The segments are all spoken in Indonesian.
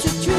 Cucu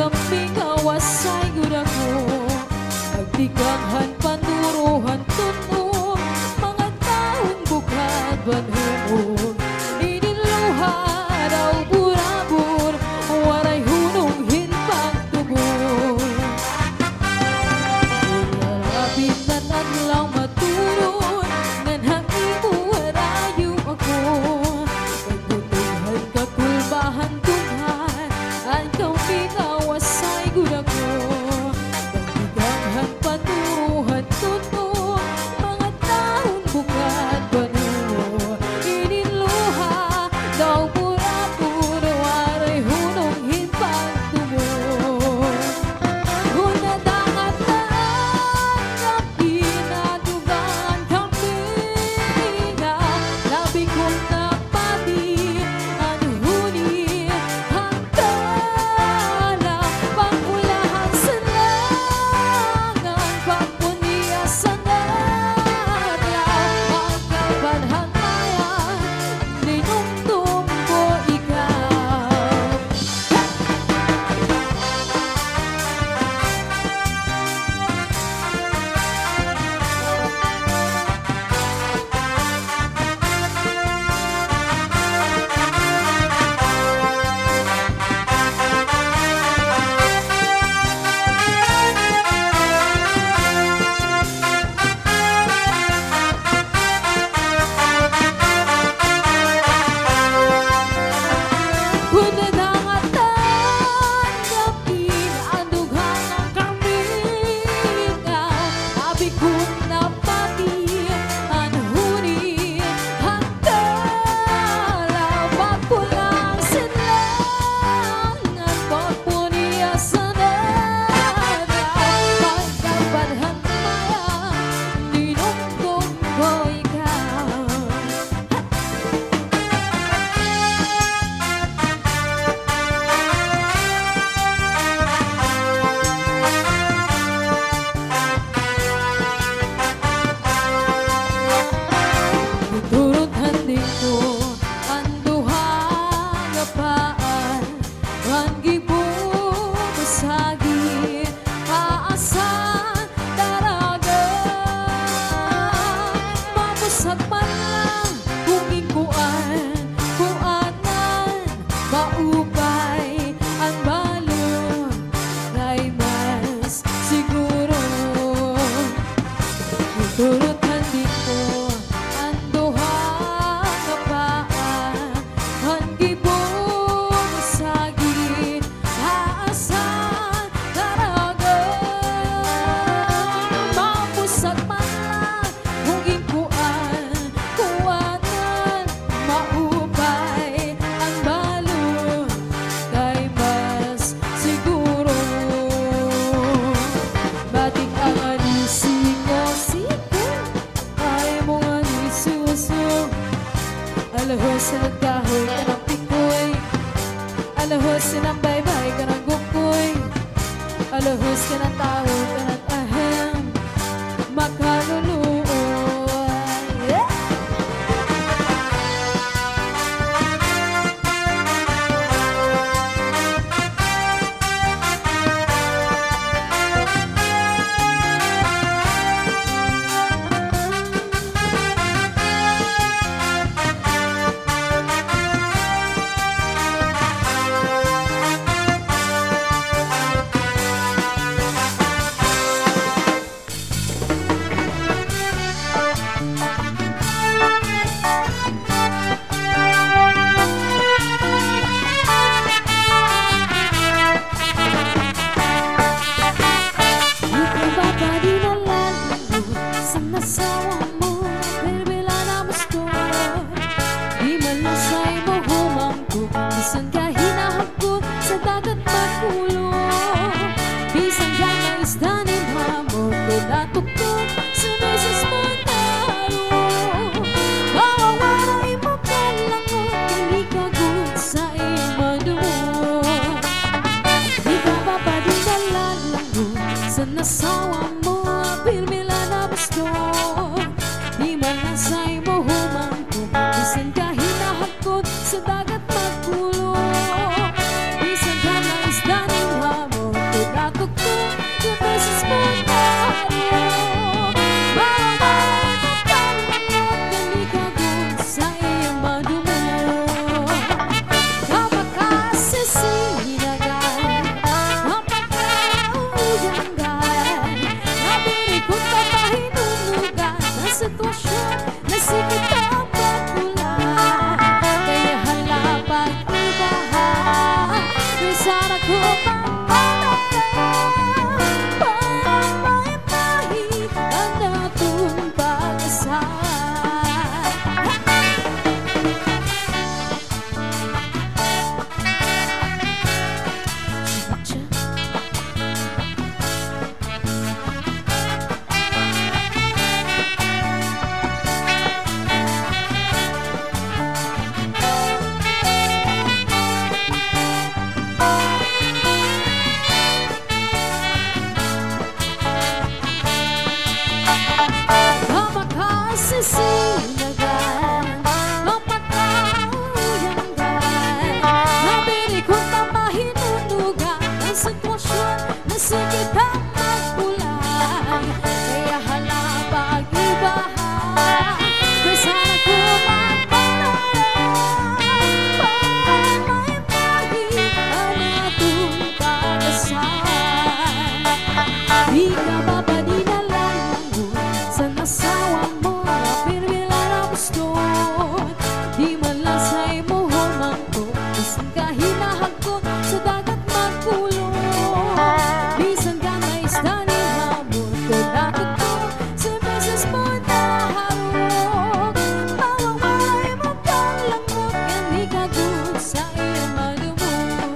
kami ngawasay gudako nagtiganghan panuruhan tunog mga taon bukad banhumog iniluha daw burabur waray hunong hinpang tubog Lapit na lang matulog ngan hangi mo warayo ako pagbutuhan kakulbahan tunghan ang kami ngawasay gudako nagtiganghan panuruhan tunog mga taon bukad banhumog iniluha daw burabur waray hunong hinpang tubog Alahos ng kahoy ka ng pikoy Alahos ng baybay ka ng gukoy Alahos ka ng tao ka ng ahem makaluluoy Nasawa mo, berbela na gusto Di malusay mo humangkot Bisan ka hinahagkot sa dagat magkulong Bisan ka na isdanin hamon Tudatuktok sa beses mo taro Mawawaray mo kalangot Kali kagut sa iyong madumo Di ka ba pa din nalalangot Sa nasawa mo, berbela na gusto Di malasay mo humangkot Bisan ka hinahagkot sa dagat magkulong Bisan ka na isdanin hamon Di beses mo na hariyo Bawal mo kalimot Kalikagod sa iyong madumo Kapagkasisinagay Kapagkauyanggay Nabiri ko't kapahinunugan Ang sitwasyon na sikit ang pagkulay Kaya hala pag-ibahan Yung sana ko Sinagay, mapatauyanggay Nabiri ko't mahinunugan Ang sitwasyon na sikit ang magkulay Kaya hala pag-ibahan Kaya sana ko magpanalan Para maipahit ang atong pag-asal Di ka ba padinalangon sa nasawa mo Di man lang sa'y mo humangko Bisan ka hinahagkot sa dagat magkulong Bisan ka na isda ni hamon Kung natuto sa beses mo naharok Mawawalay mo kang langot Yan ikagod sa iyong madumon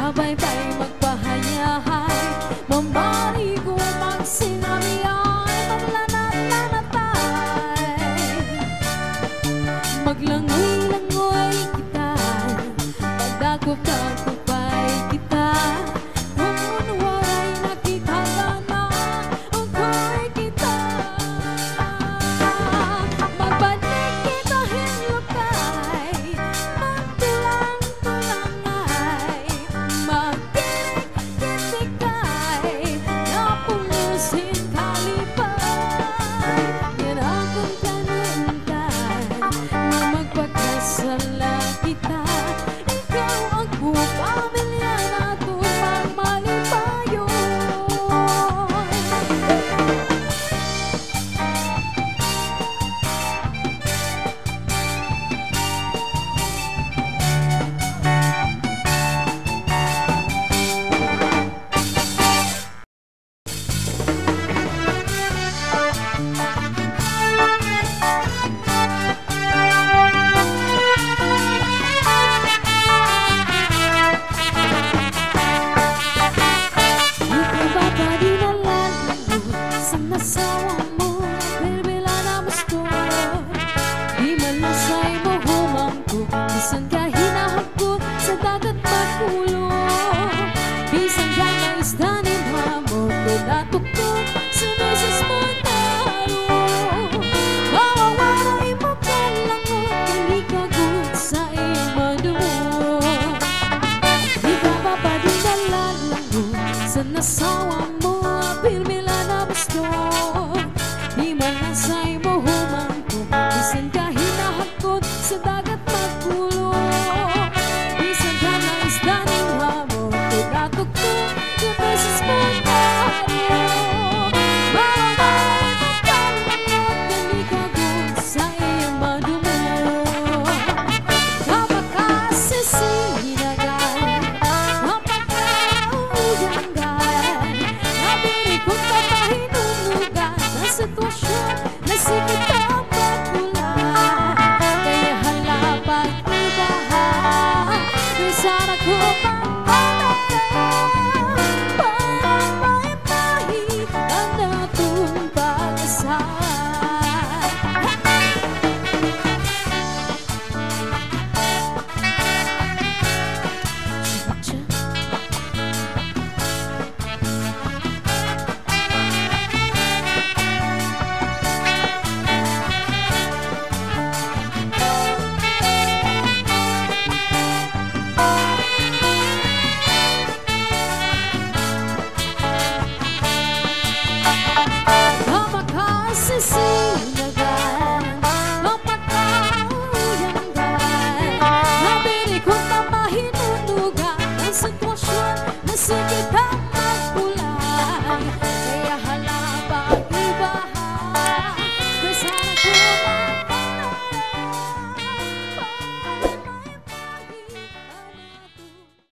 Bye-bye magpahayahay Mambari ko pag sinabi ay maglanat-lanatay Maglangoy-langoy kita Pagdakop-dakopay kita Kung waray nakita na Ungkoy kita Magbalik kita hinlukay Magtulang-tulangay Magkitik-kitikay Napulusin kalipay Yan akong kanantay Na magpagkasala kita Ikaw ang pamilya nato pang malipayon Nasawa mo, berbela na gusto Di man lang sa'y mo humangko Bisan ka hinahagkot sa dagat magkulong Bisan ka na isda ni hamon Kung natuktok sa beses mo naharong Mawawalay mo kang langot Kalikagod sa iyong madumon Di ka ba pa din nalalangon Sa nasawa mo, berbela na gusto Di man lang sa'y mo humangko Bisan ka hinahagkot sa dagat magkulong Bisan ka na isda ng hamon Kung natuktok sa beses mo naharyo Mawawalay mo kang langot Kalikagod sa iyong madumon Kapagkasisinagay Kapagkauyanggay Nabiri ko't kapahinunugan Ang sitwasyon na sikit ang pagkulay Kaya hala pag-ibahan Yung sana ko